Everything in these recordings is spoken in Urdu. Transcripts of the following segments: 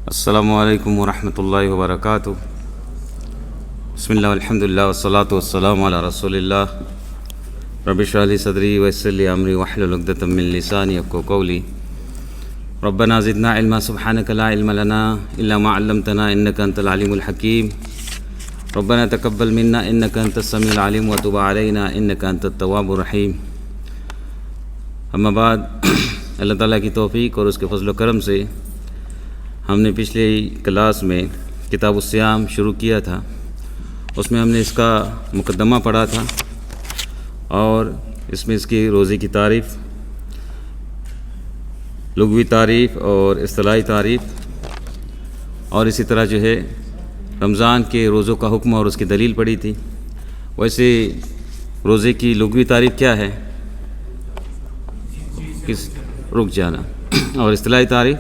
السلام علیکم ورحمۃ اللہ وبرکاتہ۔ بسم اللہ الحمد للہ والصلاۃ والسلام علی رسول اللہ۔ رب اشرح لی صدری ویسر لی امری واحلل عقدۃ من لسانی یفقهوا قولی۔ ربنا زدنا علما سبحانک لا علم لنا الا ما علمتنا انک انت العلیم الحکیم۔ ربنا تقبل منا انک انت السمیع العلیم وتب علینا انک انت التواب الرحیم۔ اما بعد، اللہ تعالیٰ کی توفیق اور اس کے فضل و کرم سے ہم نے پچھلے کلاس میں کتاب الصیام شروع کیا تھا۔ اس میں ہم نے اس کا مقدمہ پڑھا تھا اور اس میں اس کی روزے کی تعریف، لغوی تعریف اور اصطلاحی تعریف، اور اسی طرح جو ہے رمضان کے روزوں کا حکم اور اس کی دلیل پڑھی تھی۔ ویسے روزے کی لغوی تعریف کیا ہے؟ رک جانا۔ اور اصطلاحی تعریف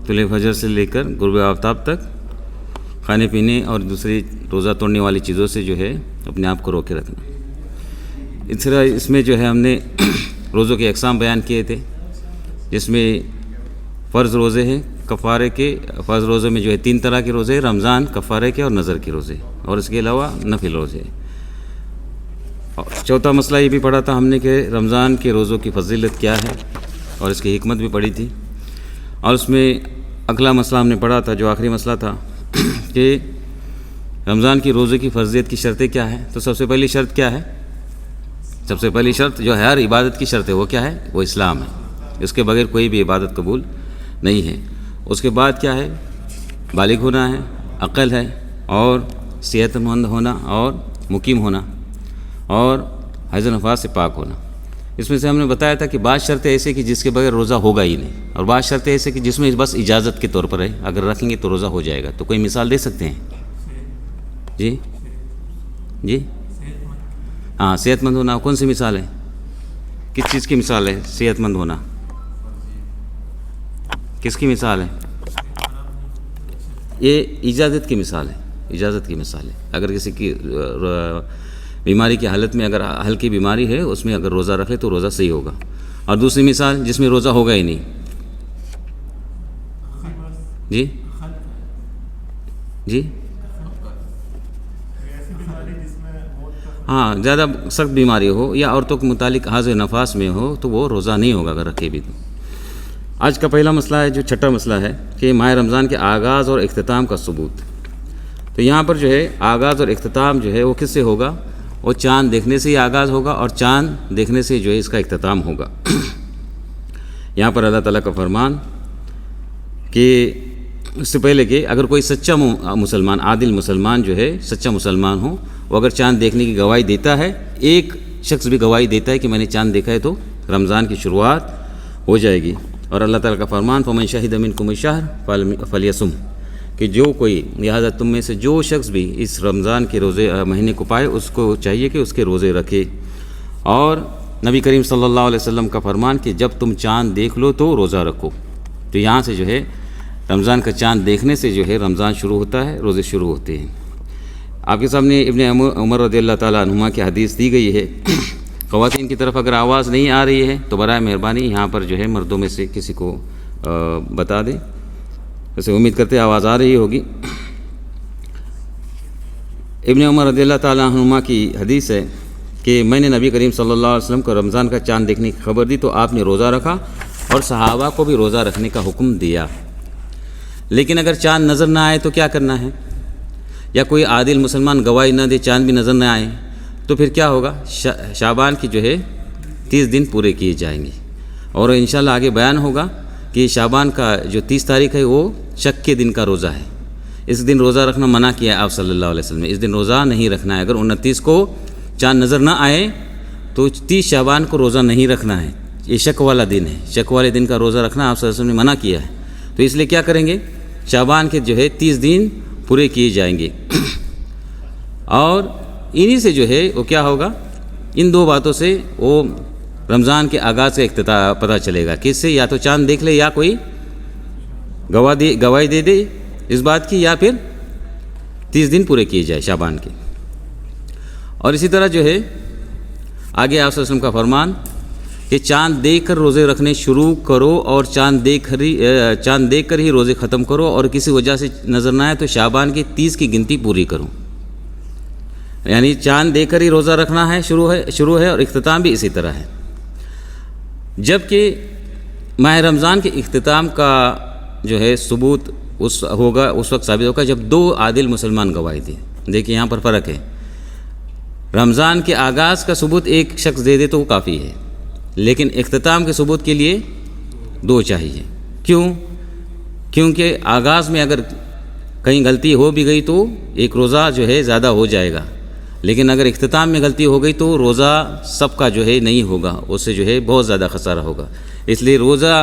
طلوع فجر سے لے کر غروب آفتاب تک کھانے پینے اور دوسری روزہ توڑنے والی چیزوں سے جو ہے اپنے آپ کو روکے رکھنا۔ اس طرح اس میں جو ہے ہم نے روزوں کے اقسام بیان کیے تھے، جس میں فرض روزے ہیں، کفارے کے۔ فرض روزے میں جو ہے 3 طرح کے روزے، رمضان، کفارے کے اور نظر کے روزے، اور اس کے علاوہ نفل روزے۔ اور چوتھا مسئلہ یہ بھی پڑھا تھا ہم نے کہ رمضان کے روزوں کی فضیلت کیا ہے، اور اس کی حکمت بھی پڑھی تھی۔ اور اس میں اگلا مسئلہ ہم نے پڑھا تھا جو آخری مسئلہ تھا کہ رمضان کی روزے کی فرضیت کی شرطیں کیا ہیں۔ تو سب سے پہلی شرط کیا ہے؟ سب سے پہلی شرط جو ہے ہر عبادت کی شرط ہے، وہ کیا ہے؟ وہ اسلام ہے۔ اس کے بغیر کوئی بھی عبادت قبول نہیں ہے۔ اس کے بعد کیا ہے؟ بالغ ہونا ہے، عقل ہے، اور صحت مند ہونا، اور مقیم ہونا، اور حیض و نفاس سے پاک ہونا۔ اس میں سے ہم نے بتایا تھا کہ بعض شرطیں ایسے کہ جس کے بغیر روزہ ہوگا ہی نہیں، اور بعض شرطیں ایسے کہ جس میں بس اجازت کے طور پر ہے، اگر رکھیں گے تو روزہ ہو جائے گا۔ تو کوئی مثال دے سکتے ہیں؟ جی ہاں، صحت مند ہونا کون سی مثال ہے؟ کس چیز کی مثال ہے صحت مند ہونا؟ کس کی مثال ہے؟ یہ اجازت کی مثال ہے، اجازت کی مثال ہے۔ اگر کسی کی بیماری کی حالت میں، اگر ہلکی بیماری ہے، اس میں اگر روزہ رکھے تو روزہ صحیح ہوگا۔ اور دوسری مثال جس میں روزہ ہوگا ہی نہیں۔ جی ہاں، زیادہ سخت بیماری ہو یا عورتوں کے متعلق حیض و نفاس میں ہو تو وہ روزہ نہیں ہوگا اگر رکھے بھی تو۔ آج کا پہلا مسئلہ ہے جو چھٹا مسئلہ ہے کہ ماہ رمضان کے آغاز اور اختتام کا ثبوت۔ تو یہاں پر جو ہے آغاز اور اختتام جو ہے وہ کس سے ہوگا؟ وہ چاند دیکھنے سے ہی آغاز ہوگا اور چاند دیکھنے سے جو ہے اس کا اختتام ہوگا۔ یہاں پر اللہ تعالیٰ کا فرمان کہ اس سے پہلے کہ اگر کوئی سچا مسلمان، عادل مسلمان جو ہے، سچا مسلمان ہو، وہ اگر چاند دیکھنے کی گواہی دیتا ہے، ایک شخص بھی گواہی دیتا ہے کہ میں نے چاند دیکھا ہے، تو رمضان کی شروعات ہو جائے گی۔ اور اللہ تعالیٰ کا فرمان فَمَنْ شَهِدَ مِنْكُمُ الشَّهْرَ فَلْيَصُمْهُ، کہ جو کوئی، لہذا تم میں سے جو شخص بھی اس رمضان کے روزے مہینے کو پائے، اس کو چاہیے کہ اس کے روزے رکھے۔ اور نبی کریم صلی اللہ علیہ وسلم کا فرمان کہ جب تم چاند دیکھ لو تو روزہ رکھو۔ تو یہاں سے جو ہے رمضان کا چاند دیکھنے سے جو ہے رمضان شروع ہوتا ہے، روزے شروع ہوتے ہیں۔ آپ کے سامنے ابن عمر رضی اللہ تعالیٰ عنہما کی حدیث دی گئی ہے۔ خواتین کی طرف اگر آواز نہیں آ رہی ہے تو برائے مہربانی یہاں پر جو ہے مردوں میں سے کسی کو بتا دیں۔ ویسے امید کرتے آواز آ رہی ہوگی۔ ابن عمر رضی اللہ تعالیٰ عنہما کی حدیث ہے کہ میں نے نبی کریم صلی اللہ علیہ وسلم کو رمضان کا چاند دیکھنے کی خبر دی تو آپ نے روزہ رکھا اور صحابہ کو بھی روزہ رکھنے کا حکم دیا۔ لیکن اگر چاند نظر نہ آئے تو کیا کرنا ہے؟ یا کوئی عادل مسلمان گواہی نہ دے، چاند بھی نظر نہ آئے، تو پھر کیا ہوگا؟ شعبان کی جو ہے 30 دن پورے کیے جائیں گے۔ اور انشاءاللہ آگے بیان ہوگا کہ شعبان کا جو 30 تاریخ ہے وہ شک کے دن کا روزہ ہے۔ اس دن روزہ رکھنا منع کیا ہے آپ صلی اللہ علیہ وسلم نے، اس دن روزہ نہیں رکھنا ہے۔ اگر 29 کو چاند نظر نہ آئے تو 30 شعبان کو روزہ نہیں رکھنا ہے، یہ شک والا دن ہے۔ شک والے دن کا روزہ رکھنا آپ صلی اللہ علیہ وسلم نے منع کیا ہے۔ تو اس لیے کیا کریں گے؟ شعبان کے جو ہے 30 دن پورے کیے جائیں گے۔ اور انہی سے جو ہے وہ کیا ہوگا؟ ان 2 باتوں سے وہ رمضان کے آغاز کا اختتام پتہ چلے گا۔ کس سے؟ یا تو چاند دیکھ لے، یا کوئی گواہی دے دے اس بات کی، یا پھر 30 دن پورے کیے جائے شعبان کے۔ اور اسی طرح جو ہے آگے آپ صلی اللہ علیہ وسلم کا فرمان کہ کہ چاند دیکھ کر روزے رکھنے شروع کرو اور چاند دیکھ کر ہی روزے ختم کرو، اور کسی وجہ سے نظر نہ آئے تو شعبان کی 30 کی گنتی پوری کرو۔ یعنی چاند دیکھ کر ہی روزہ رکھنا ہے شروع ہے اور اختتام بھی اسی طرح ہے۔ جبکہ ماہ رمضان کے اختتام کا جو ہے ثبوت اس وقت ثابت ہوگا جب 2 عادل مسلمان گواہی دیں۔ دیکھیں یہاں پر فرق ہے، رمضان کے آغاز کا ثبوت ایک شخص دے دے تو وہ کافی ہے، لیکن اختتام کے ثبوت کے لیے 2 چاہیے۔ کیونکہ آغاز میں اگر کہیں غلطی ہو بھی گئی تو ایک روزہ جو ہے زیادہ ہو جائے گا، لیکن اگر اختتام میں غلطی ہو گئی تو روزہ سب کا جو ہے نہیں ہوگا، اس سے جو ہے بہت زیادہ خسارہ ہوگا۔ اس لیے روزہ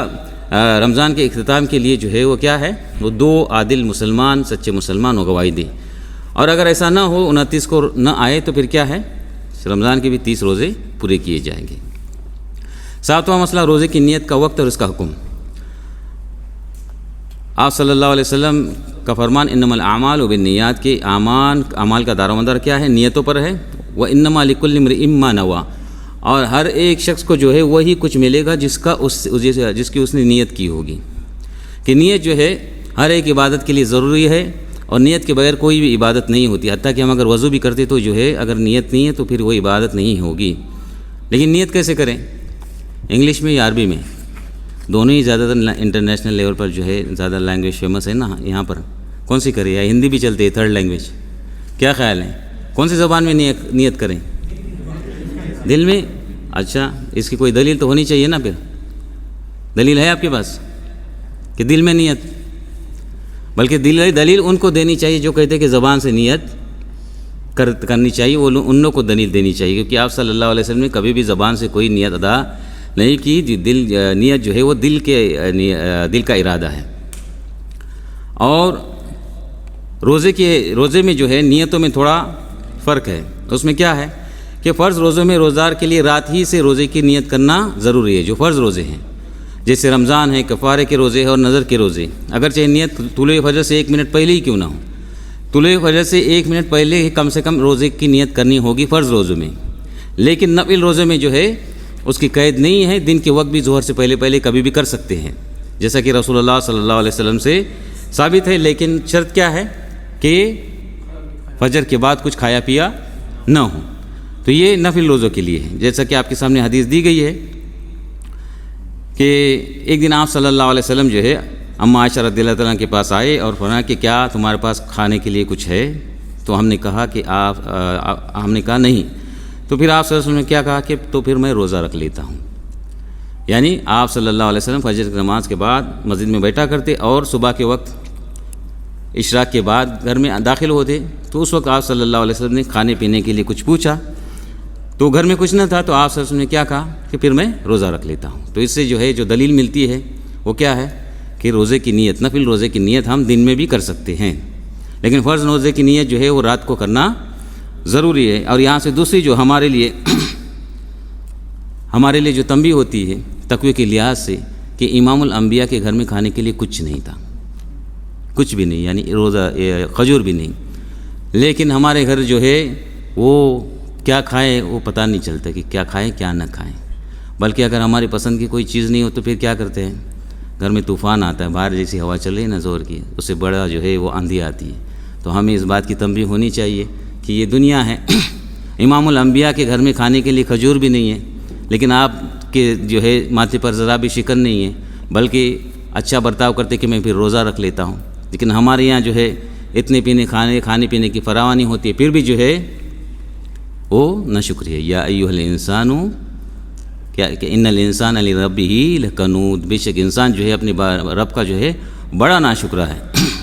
رمضان کے اختتام کے لیے جو ہے وہ کیا ہے، وہ 2 عادل مسلمان سچے مسلمان ہو گواہی دیں، اور اگر ایسا نہ ہو 29 کو نہ آئے تو پھر کیا ہے، رمضان کے بھی 30 روزے پورے کیے جائیں گے۔ 7واں مسئلہ روزے کی نیت کا وقت اور اس کا حکم۔ آپ صلی اللہ علیہ وسلم کا فرمان انما الاعمال بالنیات کے اعمال کا دار و مدار کیا ہے، نیتوں پر ہے۔ وانما لکل امرئ ما نوى، اور ہر ایک شخص کو جو ہے وہی کچھ ملے گا جس کی اس نے نیت کی ہوگی۔ کہ نیت جو ہے ہر ایک عبادت کے لیے ضروری ہے، اور نیت کے بغیر کوئی بھی عبادت نہیں ہوتی، حتیٰ کہ ہم اگر وضو بھی کرتے تو جو ہے اگر نیت نہیں ہے تو پھر وہ عبادت نہیں ہوگی۔ لیکن نیت کیسے کریں، انگلش میں یا عربی میں؟ دونوں ہی زیادہ تر انٹرنیشنل لیول پر جو ہے زیادہ لینگویج فیمس ہے نا، یہاں پر کون سی کریں، یا ہندی بھی چلتی ہے 3rd لینگویج؟ کیا خیال ہے کون سی زبان میں نیت کریں؟ دل میں؟ اچھا، اس کی کوئی دلیل تو ہونی چاہیے نا، پھر دلیل ہے آپ کے پاس کہ دل میں نیت؟ بلکہ دلیل ان کو دینی چاہیے جو کہتے کہ زبان سے نیت کرنی چاہیے، وہ ان لوگوں کو دلیل دینی چاہیے، کیونکہ آپ صلی اللہ علیہ وسلم نے کبھی بھی زبان سے کوئی نیت ادا نہیں کی۔ نیت جو ہے وہ دل کا ارادہ ہے۔ اور روزے میں جو ہے نیتوں میں تھوڑا فرق ہے۔ اس میں کیا ہے کہ فرض روزوں میں روزدار کے لیے رات ہی سے روزے کی نیت کرنا ضروری ہے، جو فرض روزے ہیں، جیسے رمضان ہے، کفارے کے روزے ہیں اور نظر کے روزے۔ اگرچہ نیت طلوع فجر سے 1 منٹ پہلے ہی کیوں نہ ہو، طلوع فجر سے 1 منٹ پہلے ہی کم سے کم روزے کی نیت کرنی ہوگی فرض روزوں میں۔ لیکن نفل روزے میں جو ہے اس کی قید نہیں ہے، دن کے وقت بھی ظہر سے پہلے کبھی بھی کر سکتے ہیں، جیسا کہ رسول اللہ صلی اللہ علیہ وسلم سے ثابت ہے۔ لیکن شرط کیا ہے کہ فجر کے بعد کچھ کھایا پیا نہ ہو۔ تو یہ نفل روزوں کے لیے ہے، جیسا کہ آپ کے سامنے حدیث دی گئی ہے کہ ایک دن آپ صلی اللہ علیہ وسلم جو ہے اماں عائشہ رضی اللہ تعالیٰ کے پاس آئے اور فرمایا کہ کیا تمہارے پاس کھانے کے لیے کچھ ہے؟ تو ہم نے کہا نہیں۔ تو پھر آپ صلی اللہ علیہ وسلم نے کیا کہا کہ تو پھر میں روزہ رکھ لیتا ہوں۔ یعنی آپ صلی اللہ علیہ وسلم فجر کی نماز کے بعد مسجد میں بیٹھا کرتے، اور صبح کے وقت اشراق کے بعد گھر میں داخل ہوتے، تو اس وقت آپ صلی اللہ علیہ وسلم نے کھانے پینے کے لیے کچھ پوچھا، تو گھر میں کچھ نہ تھا، تو آپ صلی اللہ علیہ وسلم نے کیا کہا کہ پھر میں روزہ رکھ لیتا ہوں۔ تو اس سے جو ہے جو دلیل ملتی ہے وہ کیا ہے کہ روزے کی نیت، نفل روزے کی نیت ہم دن میں بھی کر سکتے ہیں، لیکن فرض روزے کی نیت جو ہے وہ رات کو کرنا ضروری ہے۔ اور یہاں سے دوسری جو ہمارے لیے جو تنبیہ ہوتی ہے تقوی کے لحاظ سے، کہ امام الانبیاء کے گھر میں کھانے کے لیے کچھ نہیں تھا، کچھ بھی نہیں، یعنی روزہ کھجور بھی نہیں، لیکن ہمارے گھر جو ہے وہ کیا کھائیں وہ پتہ نہیں چلتا کہ کیا کھائیں کیا نہ کھائیں۔ بلکہ اگر ہماری پسند کی کوئی چیز نہیں ہو تو پھر کیا کرتے ہیں، گھر میں طوفان آتا ہے، باہر جیسی ہوا چل رہی ہے نا زور کی، اس سے بڑا جو ہے وہ آندھی آتی ہے۔ تو ہمیں اس بات کی تنبیہ ہونی چاہیے کہ یہ دنیا ہے، امام الانبیاء کے گھر میں کھانے کے لیے کھجور بھی نہیں ہے، لیکن آپ کے جو ہے ماتھے پر ذرا بھی شکن نہیں ہے، بلکہ اچھا برتاؤ کرتے کہ میں پھر روزہ رکھ لیتا ہوں۔ لیکن ہمارے یہاں جو ہے اتنے کھانے پینے کی فراوانی ہوتی ہے، پھر بھی جو ہے وہ نہ شکریہ۔ یا ایھا الانسان کہ ان الانسان لربہ لکنود، بے شک انسان جو ہے اپنے رب کا جو ہے بڑا ناشکرا ہے۔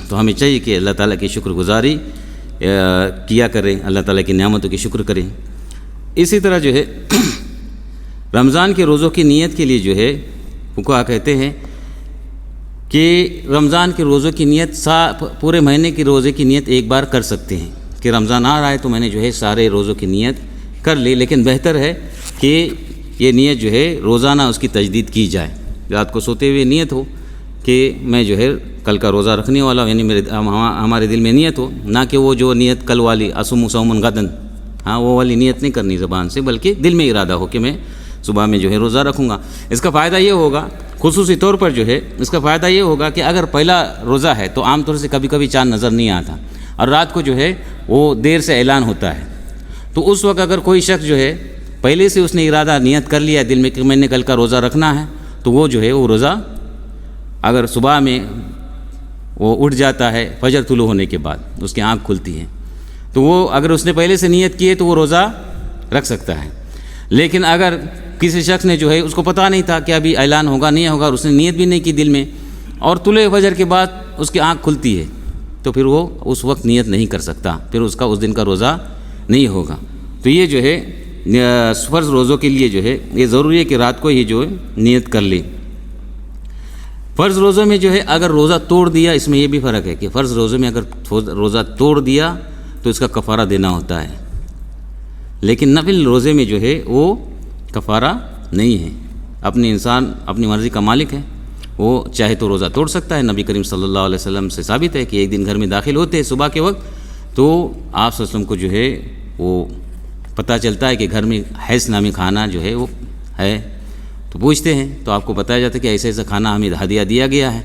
تو ہمیں چاہیے کہ اللہ تعالیٰ کی شکر گزاری کیا کریں، اللہ تعالیٰ کی نعمتوں کی شکر کریں۔ اسی طرح جو ہے رمضان کے روزوں کی نیت کے لیے جو ہے فقہا کہتے ہیں کہ رمضان کے روزوں کی نیت پورے مہینے کے روزے کی نیت ایک بار کر سکتے ہیں، کہ رمضان آ رہا ہے تو میں نے جو ہے سارے روزوں کی نیت کر لی، لیکن بہتر ہے کہ یہ نیت جو ہے روزانہ اس کی تجدید کی جائے، رات کو سوتے ہوئے نیت ہو کہ میں جو ہے کل کا روزہ رکھنے والا ہوں، یعنی ہمارے دل میں نیت ہو، نہ کہ وہ جو نیت کل والی اصوم صوما غدا، وہ والی نیت نہیں کرنی زبان سے، بلکہ دل میں ارادہ ہو کہ میں صبح میں جو ہے روزہ رکھوں گا۔ اس کا فائدہ یہ ہوگا خصوصی طور پر جو ہے اس کا فائدہ یہ ہوگا کہ اگر پہلا روزہ ہے تو عام طور سے کبھی کبھی چاند نظر نہیں آتا اور رات کو جو ہے وہ دیر سے اعلان ہوتا ہے، تو اس وقت اگر کوئی شخص جو ہے پہلے سے اس نے ارادہ نیت کر لیا دل میں کہ میں نے کل کا روزہ رکھنا ہے، تو وہ جو ہے وہ روزہ اگر صبح میں وہ اٹھ جاتا ہے فجر طلوع ہونے کے بعد اس کی آنکھ کھلتی ہے، تو وہ اگر اس نے پہلے سے نیت کی ہے تو وہ روزہ رکھ سکتا ہے۔ لیکن اگر کسی شخص نے جو ہے اس کو پتہ نہیں تھا کہ ابھی اعلان ہوگا نہیں ہوگا اور اس نے نیت بھی نہیں کی دل میں اور طلوع فجر کے بعد اس کی آنکھ کھلتی ہے، تو پھر وہ اس وقت نیت نہیں کر سکتا، پھر اس کا اس دن کا روزہ نہیں ہوگا۔ تو یہ جو ہے فرض روزوں کے لیے جو ہے یہ ضروری ہے کہ رات کو ہی جو ہے نیت کر لیں۔ فرض روزوں میں جو ہے اگر روزہ توڑ دیا، اس میں یہ بھی فرق ہے کہ فرض روزوں میں اگر روزہ توڑ دیا تو اس کا کفارہ دینا ہوتا ہے، لیکن نفل روزے میں جو ہے وہ کفارہ نہیں ہے۔ اپنے انسان اپنی مرضی کا مالک ہے، وہ چاہے تو روزہ توڑ سکتا ہے۔ نبی کریم صلی اللہ علیہ وسلم سے ثابت ہے کہ ایک دن گھر میں داخل ہوتے ہیں صبح کے وقت، تو آپ صلی اللہ علیہ وسلم کو جو ہے وہ پتہ چلتا ہے کہ گھر میں حیث نامی کھانا جو ہے وہ ہے، تو پوچھتے ہیں تو آپ کو بتایا جاتا ہے کہ ایسا ایسا کھانا ہمیں ہدیہ دیا گیا ہے،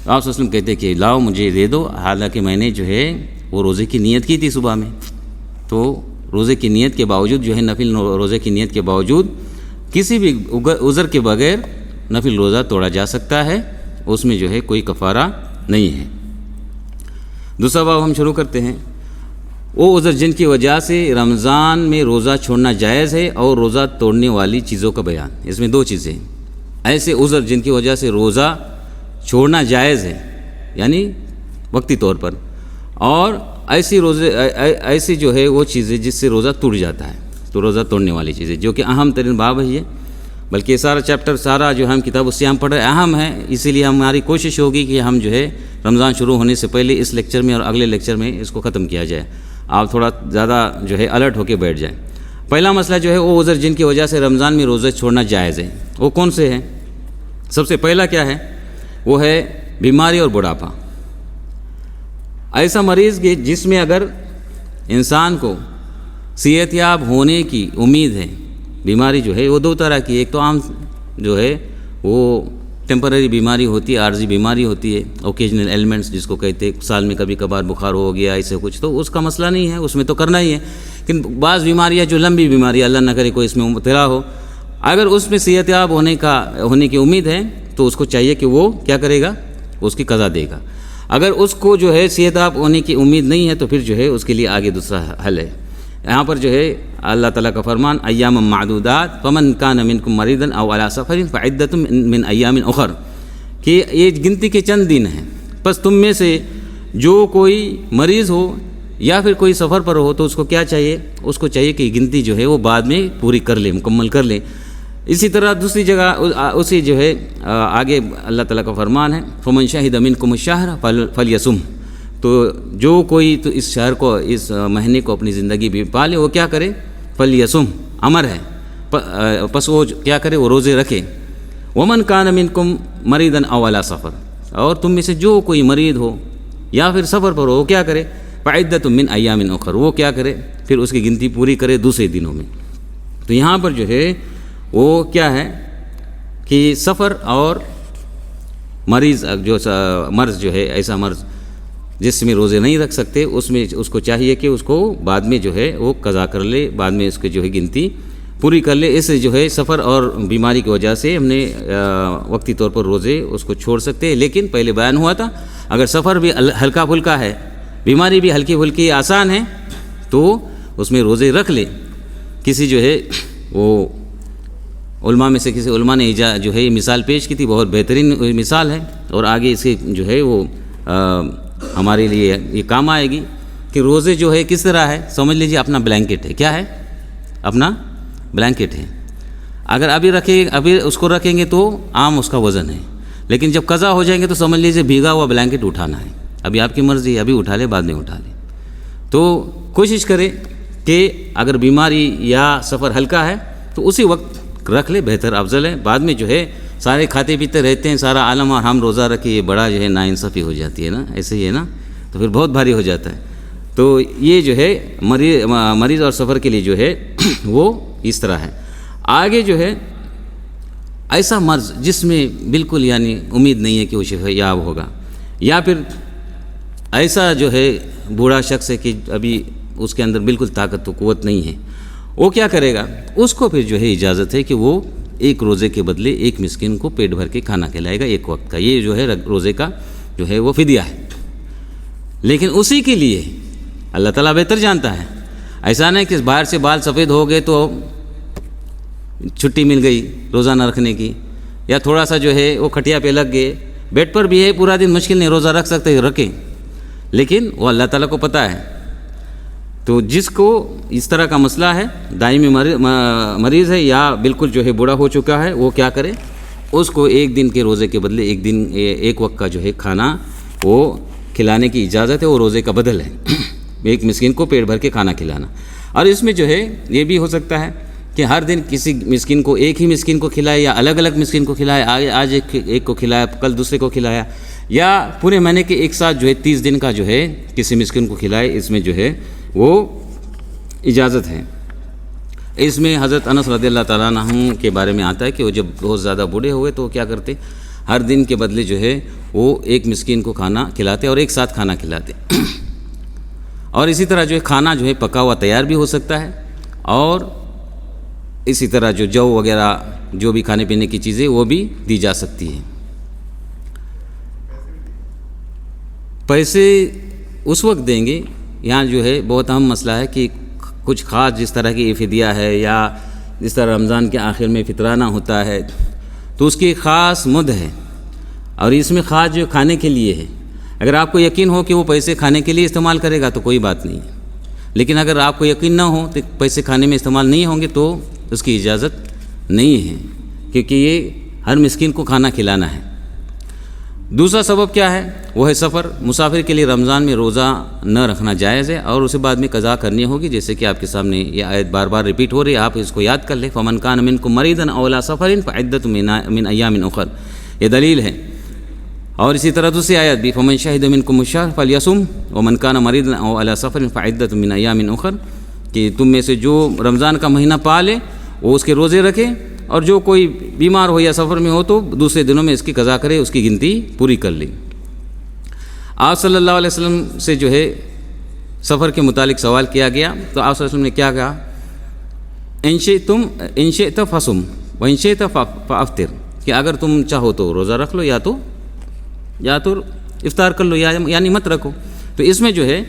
تو آپ صلی اللہ علیہ وسلم کہتے ہیں کہ لاؤ مجھے دے دو، حالانکہ میں نے جو ہے وہ روزے کی نیت کی تھی صبح میں۔ تو روزے کی نیت کے باوجود جو ہے نفل روزے کی نیت کے باوجود کسی بھی عذر کے بغیر نفل روزہ توڑا جا سکتا ہے، اس میں جو ہے کوئی کفارہ نہیں ہے۔ دوسرا باب ہم شروع کرتے ہیں، وہ عذر جن کی وجہ سے رمضان میں روزہ چھوڑنا جائز ہے اور روزہ توڑنے والی چیزوں کا بیان۔ اس میں دو چیزیں ہیں، ایسے عذر جن کی وجہ سے روزہ چھوڑنا جائز ہے یعنی وقتی طور پر، اور ایسی جو ہے وہ چیزیں جس سے روزہ ٹوٹ جاتا ہے، تو روزہ توڑنے والی چیزیں جو کہ اہم ترین باب ہے یہ، بلکہ سارا چیپٹر سارا جو ہم کتاب الصیام پڑھ رہے اہم ہے، اسی لیے ہماری کوشش ہوگی کہ ہم جو ہے رمضان شروع ہونے سے پہلے اس لیکچر میں اور اگلے لیکچر میں اس کو ختم کیا جائے، آپ تھوڑا زیادہ جو ہے الرٹ ہو کے بیٹھ جائیں۔ پہلا مسئلہ جو ہے وہ عذر جن کی وجہ سے رمضان میں روزے چھوڑنا جائز ہے، وہ کون سے ہیں؟ سب سے پہلا کیا ہے؟ وہ ہے بیماری اور بڑھاپا۔ ایسا مریض کہ جس میں اگر انسان کو صحت یاب ہونے کی امید ہے، بیماری جو ہے وہ دو طرح کی، ایک تو عام جو ہے وہ ٹیمپرری بیماری ہوتی ہے، عارضی بیماری ہوتی ہے، اوکیجنل ایلمنٹس جس کو کہتے ہیں، سال میں کبھی کبھار بخار ہو گیا ایسے کچھ، تو اس کا مسئلہ نہیں ہے، اس میں تو کرنا ہی ہے۔ لیکن بعض بیماریاں جو لمبی بیماری، اللہ نہ کرے کوئی اس میں مبتلا ہو، اگر اس میں صحت یاب ہونے کی امید ہے تو اس کو چاہیے کہ وہ کیا کرے گا؟ اس کی قضا دے گا۔ اگر اس کو جو ہے صحت یاب ہونے کی امید نہیں ہے تو پھر جو ہے اس کے لیے آگے دوسرا حل ہے۔ یہاں پر جو ہے اللہ تعالیٰ کا فرمان ایام معدودات فمن کان منکم مریضا او علی سفر فعدۃ من ایام اخر، کہ یہ گنتی کے چند دن ہیں، بس تم میں سے جو کوئی مریض ہو یا پھر کوئی سفر پر ہو تو اس کو کیا چاہیے؟ اس کو چاہیے کہ گنتی جو ہے وہ بعد میں پوری کر لے، مکمل کر لے۔ اسی طرح دوسری جگہ اسی جو ہے آگے اللہ تعالیٰ کا فرمان ہے فمن شہد منکم الشہر فلیصم، تو جو کوئی تو اس شہر کو اس مہینے کو اپنی زندگی بھی پالے وہ کیا کرے؟ فلیصم، امر ہے، پس وہ کیا کرے؟ وہ روزے رکھے۔ ومن کان منکم مریضا او علی سفر، اور تم میں سے جو کوئی مریض ہو یا پھر سفر پر ہو وہ کیا کرے؟ فعدۃ من ایام اخر، وہ کیا کرے؟ پھر اس کی گنتی پوری کرے دوسرے دنوں میں۔ تو یہاں پر جو ہے وہ کیا ہے کہ سفر اور مرض جو ہے ایسا مرض جس میں روزے نہیں رکھ سکتے، اس میں اس کو چاہیے کہ اس کو بعد میں جو ہے وہ قضا کر لے، بعد میں اس کی جو ہے گنتی پوری کر لے۔ اس جو ہے سفر اور بیماری کی وجہ سے ہم نے وقتی طور پر روزے اس کو چھوڑ سکتے ہیں، لیکن پہلے بیان ہوا تھا اگر سفر بھی ہلکا پھلکا ہے، بیماری بھی ہلکی پھلکی آسان ہے تو اس میں روزے رکھ لے۔ کسی جو ہے وہ علماء میں سے کسی علماء نے جو ہے یہ مثال پیش کی تھی، بہت بہترین مثال ہے اور آگے اس کی جو ہے وہ ہمارے لیے یہ کام آئے گی کہ روزے جو ہے کس طرح ہے، سمجھ لیجیے اپنا بلینکٹ ہے، کیا ہے؟ اپنا بلینکٹ ہے۔ اگر ابھی اس کو رکھیں گے تو عام اس کا وزن ہے، لیکن جب قضا ہو جائیں گے تو سمجھ لیجیے بھیگا ہوا بلینکٹ اٹھانا ہے، ابھی آپ کی مرضی ہے، ابھی اٹھا لے بعد میں اٹھا لے۔ تو کوشش کرے کہ اگر بیماری یا سفر ہلکا ہے تو اسی وقت رکھ لے، بہتر افضل ہے۔ بعد میں جو ہے سارے کھاتے پیتے رہتے ہیں سارا عالم اور ہم روزہ رکھے، یہ بڑا جو ہے ناانصافی ہو جاتی ہے نا، ایسے ہی ہے نا، تو پھر بہت بھاری ہو جاتا ہے۔ تو یہ جو ہے مریض اور سفر کے لیے جو ہے وہ اس طرح ہے۔ آگے جو ہے ایسا مرض جس میں بالکل یعنی امید نہیں ہے کہ وہ شفا یاب ہوگا، یا پھر ایسا جو ہے بوڑھا شخص ہے کہ ابھی اس کے اندر بالکل طاقت و قوت نہیں ہے، وہ کیا کرے گا؟ اس کو پھر جو ہے اجازت ہے کہ وہ ایک روزے کے بدلے ایک مسکین کو پیٹ بھر کے کھانا کھلائے گا ایک وقت کا، یہ جو ہے روزے کا جو ہے وہ فدیہ ہے۔ لیکن اسی کے لیے اللہ تعالیٰ بہتر جانتا ہے، ایسا نہیں کہ باہر سے بال سفید ہو گئے تو چھٹی مل گئی روزہ نہ رکھنے کی، یا تھوڑا سا جو ہے وہ کھٹیا پہ لگ گئے، بیڈ پر بھی ہے پورا دن مشکل نہیں روزہ رکھ سکتے رکھیں، لیکن وہ اللہ تعالیٰ کو پتہ ہے۔ تو جس کو اس طرح کا مسئلہ ہے، دائمی مریض ہے یا بالکل جو ہے بوڑھا ہو چکا ہے، وہ کیا کرے؟ اس کو ایک دن کے روزے کے بدلے ایک وقت کا جو ہے کھانا وہ کھلانے کی اجازت ہے، وہ روزے کا بدل ہے ایک مسکین کو پیٹ بھر کے کھانا کھلانا۔ اور اس میں جو ہے یہ بھی ہو سکتا ہے کہ ہر دن کسی مسکین کو ایک ہی مسکین کو کھلائے، یا الگ الگ مسکین کو کھلائے، آج ایک کو کھلایا کل دوسرے کو کھلایا، یا پورے مہینے کے ایک ساتھ جو ہے 30 دن کا جو ہے کسی مسکین کو کھلائے، اس میں جو ہے وہ اجازت ہے۔ اس میں حضرت انس رضی اللہ تعالیٰ عنہ کے بارے میں آتا ہے کہ وہ جب بہت زیادہ بوڑھے ہوئے تو وہ کیا کرتے؟ ہر دن کے بدلے جو ہے وہ ایک مسکین کو کھانا کھلاتے اور ایک ساتھ کھانا کھلاتے۔ اور اسی طرح جو ہے کھانا جو ہے پکا ہوا تیار بھی ہو سکتا ہے، اور اسی طرح جو وغیرہ جو بھی کھانے پینے کی چیزیں وہ بھی دی جا سکتی ہیں۔ پیسے اس وقت دیں گے، یہاں جو ہے بہت اہم مسئلہ ہے کہ کچھ خاص جس طرح کی فدیہ ہے، یا جس طرح رمضان کے آخر میں فطرانہ ہوتا ہے تو اس کی خاص مد ہے، اور اس میں خاص جو کھانے کے لیے ہے۔ اگر آپ کو یقین ہو کہ وہ پیسے کھانے کے لیے استعمال کرے گا تو کوئی بات نہیں ہے، لیکن اگر آپ کو یقین نہ ہو تو پیسے کھانے میں استعمال نہیں ہوں گے تو اس کی اجازت نہیں ہے، کیونکہ یہ ہر مسکین کو کھانا کھلانا ہے۔ دوسرا سبب کیا ہے؟ وہ ہے سفر۔ مسافر کے لیے رمضان میں روزہ نہ رکھنا جائز ہے، اور اسے بعد میں قضا کرنی ہوگی، جیسے کہ آپ کے سامنے یہ آیت بار بار ریپیٹ ہو رہی ہے، آپ اس کو یاد کر لیں۔ فمن کان منکم مریضا او علی سفر فعدۃ من ایام اخر، یہ دلیل ہے۔ اور اسی طرح دوسری آیت بھی فمن شہد منکم الشہر فلیصم ومن کان مریضا او علی سفر فعدۃ من ایام اخر، کہ تم میں سے جو رمضان کا مہینہ پالے وہ اس کے روزے رکھے، اور جو کوئی بیمار ہو یا سفر میں ہو تو دوسرے دنوں میں اس کی قضا کرے، اس کی گنتی پوری کر لے۔ آپ صلی اللہ علیہ وسلم سے جو ہے سفر کے متعلق سوال کیا گیا تو آپ صلی اللہ علیہ وسلم نے کیا کہا؟ ان شئت فصم وان شئت فافطر، کہ اگر تم چاہو تو روزہ رکھ لو، یا تو افطار کر لو، یعنی مت رکھو۔ تو اس میں جو ہے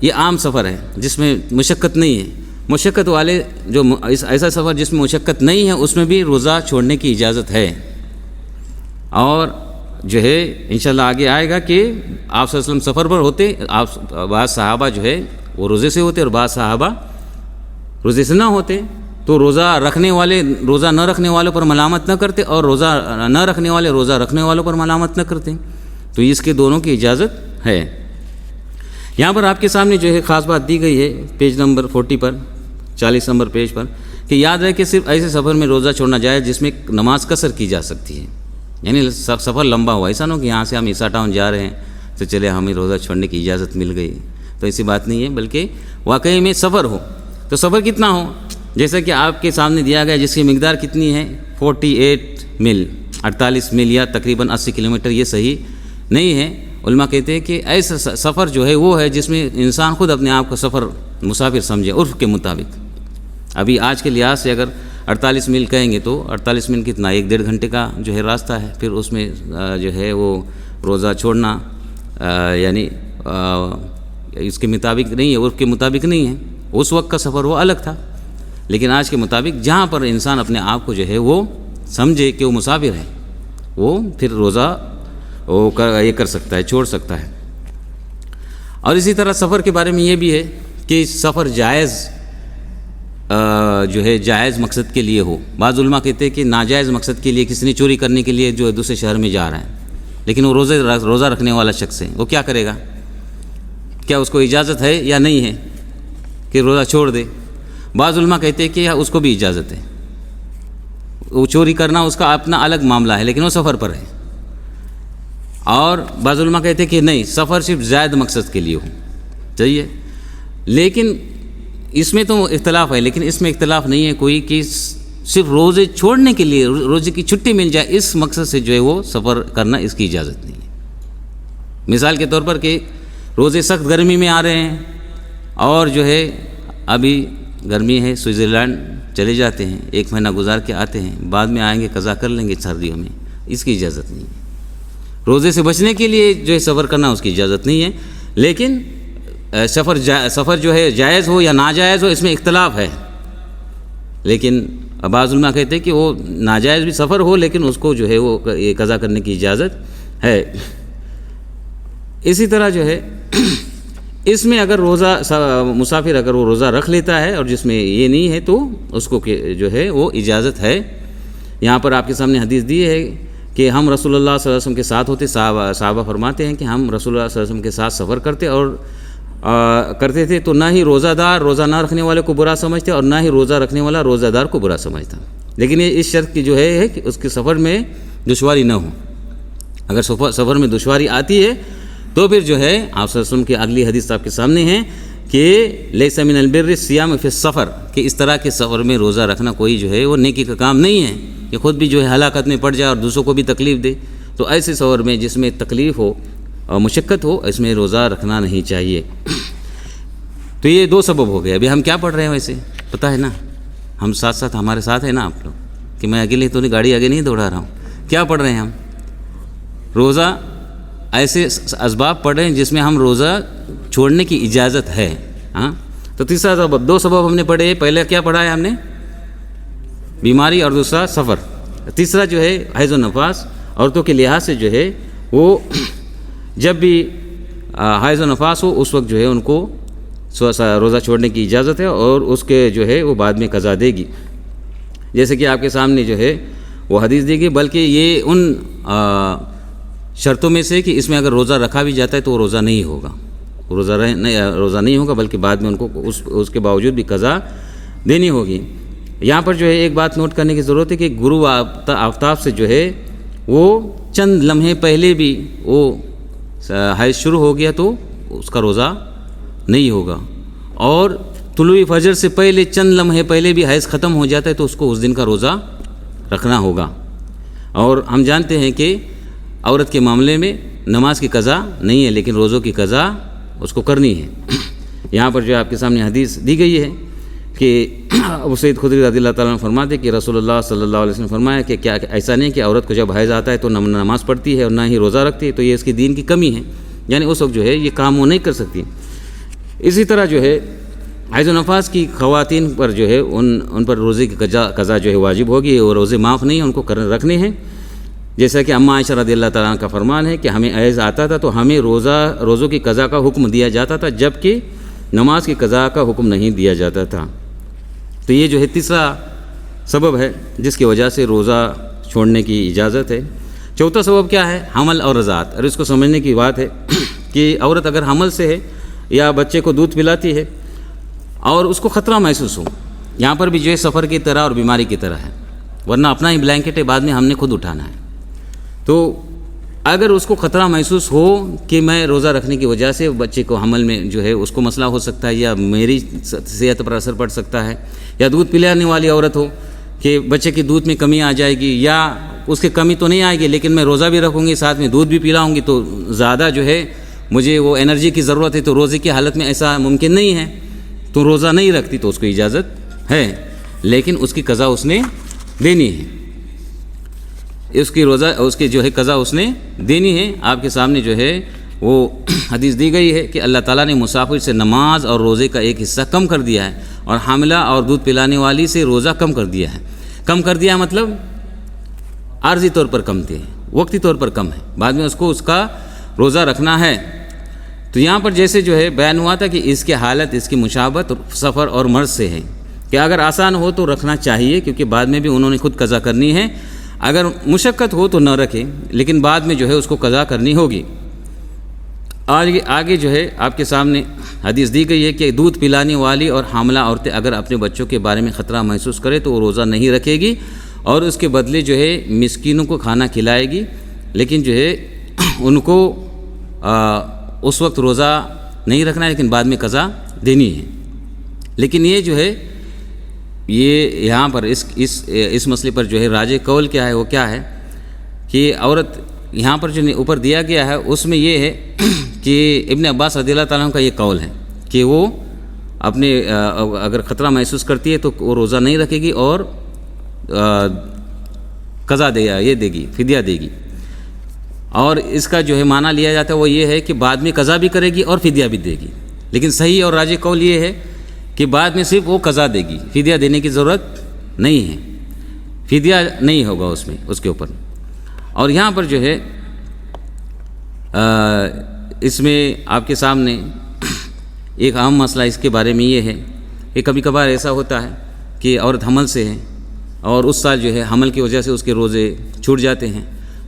یہ عام سفر ہے جس میں مشقت نہیں ہے۔ مشقت والے جو ایسا سفر جس میں مشقت نہیں ہے اس میں بھی روزہ چھوڑنے کی اجازت ہے، اور جو ہے انشاءاللہ آگے آئے گا کہ آپ صلی اللہ علیہ وسلم سفر پر ہوتے، بعض صحابہ جو ہے وہ روزے سے ہوتے اور بعض صحابہ روزے سے نہ ہوتے، تو روزہ رکھنے والے روزہ نہ رکھنے والوں پر ملامت نہ کرتے، اور روزہ نہ رکھنے والے روزہ رکھنے والوں پر ملامت نہ کرتے، تو اس کے دونوں کی اجازت ہے۔ یہاں پر آپ کے سامنے جو ہے خاص بات دی گئی ہے پیج نمبر 40 پر، 40 نمبر پیج پر، کہ یاد رہے کہ صرف ایسے سفر میں روزہ چھوڑنا جائے جس میں نماز قصر کی جا سکتی ہے، یعنی سفر لمبا ہوا، ایسا نہ ہو کہ یہاں سے ہم عیسیٰ ٹاؤن جا رہے ہیں تو چلے ہمیں روزہ چھوڑنے کی اجازت مل گئی، تو ایسی بات نہیں ہے، بلکہ واقعی میں سفر ہو تو سفر کتنا ہو، جیسا کہ آپ کے سامنے دیا گیا، جس کی مقدار کتنی ہے 48 میل، 48 میل یا تقریباً 80 کلومیٹر، یہ صحیح نہیں ہے۔ علماء کہتے ہیں کہ ایسا سفر جو ہے وہ ہے جس میں انسان خود اپنے آپ کو سفر مسافر سمجھے عرف کے مطابق۔ ابھی آج کے لحاظ سے اگر 48 میل کہیں گے تو 48 میل کتنا 1-1.5 گھنٹے کا جو ہے راستہ ہے، پھر اس میں جو ہے وہ روزہ چھوڑنا یعنی اس کے مطابق نہیں ہے، عرف کے مطابق نہیں ہے۔ اس وقت کا سفر وہ الگ تھا، لیکن آج کے مطابق جہاں پر انسان اپنے آپ کو جو ہے وہ سمجھے کہ وہ مسافر ہے، وہ پھر روزہ وہ یہ کر سکتا ہے، چھوڑ سکتا ہے۔ اور اسی طرح سفر کے بارے میں یہ بھی ہے کہ سفر جائز جو ہے جائز مقصد کے لیے ہو۔ بعض علماء کہتے ہیں کہ ناجائز مقصد کے لیے، کسی نے چوری کرنے کے لیے جو ہے دوسرے شہر میں جا رہا ہے، لیکن وہ روزہ رکھنے والا شخص ہے، وہ کیا کرے گا؟ کیا اس کو اجازت ہے یا نہیں ہے کہ روزہ چھوڑ دے؟ بعض علماء کہتے ہیں کہ اس کو بھی اجازت ہے، وہ چوری کرنا اس کا اپنا الگ معاملہ ہے، لیکن وہ سفر پر ہے۔ اور بعض علماء کہتے ہیں کہ نہیں، سفر صرف زائد مقصد کے لیے ہو چاہیے، لیکن اس میں تو اختلاف ہے، لیکن اس میں اختلاف نہیں ہے کوئی کہ صرف روزے چھوڑنے کے لیے روزے کی چھٹی مل جائے اس مقصد سے جو ہے وہ سفر کرنا اس کی اجازت نہیں ہے۔ مثال کے طور پر کہ روزے سخت گرمی میں آ رہے ہیں اور جو ہے ابھی گرمی ہے، سوئٹزرلینڈ چلے جاتے ہیں، 1 مہینہ گزار کے آتے ہیں، بعد میں آئیں گے قضا کر لیں گے سردیوں میں، اس کی اجازت نہیں ہے۔ روزے سے بچنے کے لیے جو ہے سفر کرنا اس کی اجازت نہیں ہے، لیکن سفر جو ہے جائز ہو یا ناجائز ہو اس میں اختلاف ہے، لیکن بعض علماء کہتے ہیں کہ وہ ناجائز بھی سفر ہو لیکن اس کو جو ہے وہ قضا کرنے کی اجازت ہے۔ اسی طرح جو ہے اس میں اگر مسافر اگر وہ روزہ رکھ لیتا ہے اور جس میں یہ نہیں ہے تو اس کو جو ہے وہ اجازت ہے۔ یہاں پر آپ کے سامنے حدیث دی ہے کہ ہم رسول اللہ صلی اللہ علیہ وسلم کے ساتھ ہوتے، صحابہ فرماتے ہیں کہ ہم رسول اللہ صلی اللہ علیہ وسلم کے ساتھ سفر کرتے تھے تو نہ ہی روزہ دار روزہ نہ رکھنے والے کو برا سمجھتے اور نہ ہی روزہ رکھنے والا روزہ دار کو برا سمجھتا، لیکن یہ اس شرط کی جو ہے کہ اس کے سفر میں دشواری نہ ہو۔ اگر سفر میں دشواری آتی ہے تو پھر جو ہے آپ صلی اللہ علیہ وسلم کی اگلی حدیث آپ کے سامنے ہے کہ لیس من البر الصیام فی السفر، کہ اس طرح کے سفر میں روزہ رکھنا کوئی جو ہے وہ نیکی کا کام نہیں ہے کہ خود بھی جو ہے ہلاکت میں پڑ جائے اور دوسروں کو بھی تکلیف دے۔ تو ایسے سفر میں جس میں تکلیف ہو اور مشقت ہو اس میں روزہ رکھنا نہیں چاہیے۔ تو یہ 2 سبب ہو گئے۔ ابھی ہم کیا پڑھ رہے ہیں ویسے پتہ ہے نا، ہم ساتھ ہمارے ساتھ ہیں نا آپ لوگ، کہ میں اکیلے تو نہیں گاڑی آگے نہیں دوڑا رہا ہوں۔ کیا پڑھ رہے ہیں ہم؟ روزہ ایسے اسباب پڑھ رہے ہیں جس میں ہم روزہ چھوڑنے کی اجازت ہے۔ ہاں، تو تیسرا سبب، 2 سبب ہم نے پڑھے۔ پہلے کیا پڑھا ہے ہم نے؟ بیماری، اور دوسرا سفر۔ تیسرا جو ہے حیض و نفاس، عورتوں کے لحاظ سے جو ہے وہ جب بھی حیض و نفاس ہو اس وقت جو ہے ان کو روزہ چھوڑنے کی اجازت ہے اور اس کے جو ہے وہ بعد میں قضا دے گی، جیسے کہ آپ کے سامنے جو ہے وہ حدیث دی گئی۔ بلکہ یہ ان شرطوں میں سے کہ اس میں اگر روزہ رکھا بھی جاتا ہے تو وہ روزہ نہیں ہوگا، روزہ نہیں ہوگا، بلکہ بعد میں ان کو اس کے باوجود بھی قضا دینی ہوگی۔ یہاں پر جو ہے ایک بات نوٹ کرنے کی ضرورت ہے کہ غروب آفتاب سے جو ہے وہ چند لمحے پہلے بھی وہ حیض شروع ہو گیا تو اس کا روزہ نہیں ہوگا، اور طلوع فجر سے پہلے چند لمحے پہلے بھی حیض ختم ہو جاتا ہے تو اس کو اس دن کا روزہ رکھنا ہوگا۔ اور ہم جانتے ہیں کہ عورت کے معاملے میں نماز کی قضا نہیں ہے لیکن روزوں کی قضا اس کو کرنی ہے۔ یہاں پر جو آپ کے سامنے حدیث دی گئی ہے کہ ابو سعید خدری رضی اللہ تعالیٰ عنہ فرماتے کہ رسول اللہ صلی اللہ علیہ وسلم فرمایا کہ کیا ایسا نہیں کہ عورت کو جب حیض آتا ہے تو نہ نماز پڑھتی ہے اور نہ ہی روزہ رکھتی ہے، تو یہ اس کی دین کی کمی ہے، یعنی اس وقت جو ہے یہ کام وہ نہیں کر سکتی۔ اسی طرح جو ہے حیض و نفاس کی خواتین پر جو ہے ان پر روزے کی قضا جو ہے واجب ہوگی، اور روزے معاف نہیں ہیں، ان کو رکھنے ہیں۔ جیسا کہ اماں عائشہ رضی اللہ تعالیٰ عنہ کا فرمان ہے کہ ہمیں حیض آتا تھا تو ہمیں روزوں کی قضا کا حکم دیا جاتا تھا، جبکہ نماز کی قضا کا حکم نہیں دیا جاتا تھا۔ تو یہ جو ہے تیسرا سبب ہے جس کی وجہ سے روزہ چھوڑنے کی اجازت ہے۔ چوتھا سبب کیا ہے؟ حمل اور رضاعت۔ اور اس کو سمجھنے کی بات ہے کہ عورت اگر حمل سے ہے یا بچے کو دودھ پلاتی ہے اور اس کو خطرہ محسوس ہو، یہاں پر بھی جو ہے سفر کی طرح اور بیماری کی طرح ہے، ورنہ اپنا ہی بلینکٹ ہے، بعد میں ہم نے خود اٹھانا ہے۔ تو اگر اس کو خطرہ محسوس ہو کہ میں روزہ رکھنے کی وجہ سے بچے کو حمل میں جو ہے اس کو مسئلہ ہو سکتا ہے یا میری صحت پر اثر پڑ سکتا ہے، یا دودھ پلانے والی عورت ہو کہ بچے کی دودھ میں کمی آ جائے گی، یا اس کی کمی تو نہیں آئے گی لیکن میں روزہ بھی رکھوں گی ساتھ میں دودھ بھی پلاؤں گی تو زیادہ جو ہے مجھے وہ انرجی کی ضرورت ہے، تو روزے کی حالت میں ایسا ممکن نہیں ہے تو روزہ نہیں رکھتی، تو اس کو اجازت ہے، لیکن اس کی قضا اس نے دینی ہے، اس کی جو ہے قضا اس نے دینی ہے۔ آپ کے سامنے جو ہے وہ حدیث دی گئی ہے کہ اللہ تعالیٰ نے مسافر سے نماز اور روزے کا ایک حصہ کم کر دیا ہے، اور حاملہ اور دودھ پلانے والی سے روزہ کم کر دیا ہے۔ کم کر دیا مطلب عارضی طور پر کم تھے، وقتی طور پر کم ہے، بعد میں اس کو اس کا روزہ رکھنا ہے۔ تو یہاں پر جیسے جو ہے بیان ہوا تھا کہ اس کی حالت، اس کی مشابہت سفر اور مرض سے ہے کہ اگر آسان ہو تو رکھنا چاہیے، کیونکہ بعد میں بھی انہوں نے خود قضا کرنی ہے۔ اگر مشقت ہو تو نہ رکھیں، لیکن بعد میں جو ہے اس کو قضا کرنی ہوگی۔ آگے جو ہے آپ کے سامنے حدیث دی گئی ہے کہ دودھ پلانے والی اور حاملہ عورتیں اگر اپنے بچوں کے بارے میں خطرہ محسوس کرے تو وہ روزہ نہیں رکھے گی، اور اس کے بدلے جو ہے مسکینوں کو کھانا کھلائے گی، لیکن جو ہے ان کو اس وقت روزہ نہیں رکھنا ہے لیکن بعد میں قضا دینی ہے۔ لیکن یہ جو ہے یہ یہاں پر اس مسئلے پر جو ہے راجح قول کیا ہے وہ کیا ہے کہ عورت یہاں پر جو اوپر دیا گیا ہے اس میں یہ ہے کہ ابن عباس رضی اللہ تعالیٰ عنہ کا یہ قول ہے کہ وہ اپنے اگر خطرہ محسوس کرتی ہے تو وہ روزہ نہیں رکھے گی اور قضا دے گی، فدیہ دے گی. اور اس کا جو ہے معنی لیا جاتا ہے وہ یہ ہے کہ بعد میں قضا بھی کرے گی اور فدیہ بھی دے گی. لیکن صحیح اور راجح قول یہ ہے کہ بعد میں صرف وہ قضا دے گی، فدیہ دینے کی ضرورت نہیں ہے، فدیہ نہیں ہوگا اس کے اوپر. اور یہاں پر جو ہے اس میں آپ کے سامنے ایک اہم مسئلہ اس کے بارے میں یہ ہے کہ کبھی کبھار ایسا ہوتا ہے کہ عورت حمل سے ہے اور اس سال جو ہے حمل کی وجہ سے اس کے روزے چھوٹ جاتے ہیں،